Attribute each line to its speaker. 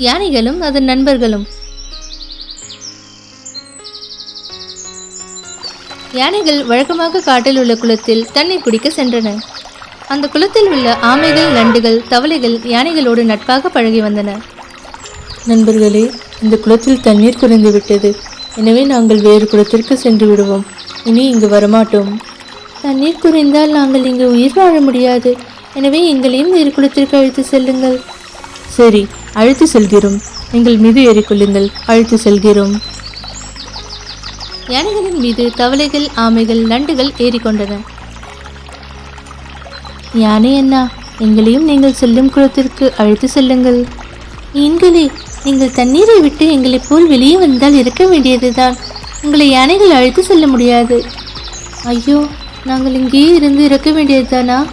Speaker 1: யானைகளும் அதன் நண்பர்களும். யானைகள் வழக்கமாக காட்டில் உள்ள குளத்தில் தண்ணீர் குடிக்க சென்றன. அந்த குளத்தில் உள்ள ஆமைகள், நண்டுகள், தவளைகள் யானைகளோடு நட்பாக பழகி வந்தன.
Speaker 2: நண்பர்களே, இந்த குளத்தில் தண்ணீர் குறைந்து விட்டது. எனவே நாங்கள் வேறு குளத்திற்கு சென்று விடுவோம். இனி இங்கு வரமாட்டோம்.
Speaker 1: தண்ணீர் குறைந்தால் நாங்கள் இங்கு உயிர் வாழ முடியாது. எனவே எங்களையும் வேறு குளத்திற்கு அழைத்து செல்லுங்கள்.
Speaker 2: சரி, அழைத்து செல்கிறோம். எங்கள் மீது ஏறிக்கொள்ளுங்கள். அழைத்து செல்கிறோம்.
Speaker 1: யானைகளின் மீது தவளைகள், ஆமைகள், நண்டுகள் ஏறிக்கொண்டன.
Speaker 2: யானை அண்ணா, எங்களையும் நீங்கள் செல்லும் குளத்திற்கு அழைத்து செல்லுங்கள்.
Speaker 1: மீன்களே, நீங்கள் தண்ணீரை விட்டு எங்களைப் போல் வெளியே வந்தால் இருக்க வேண்டியதுதான். உங்களை யானைகள் அழைத்து செல்ல முடியாது.
Speaker 2: ஐயோ, நாங்கள் இங்கேயே இருந்து இறக்க வேண்டியதுதானா?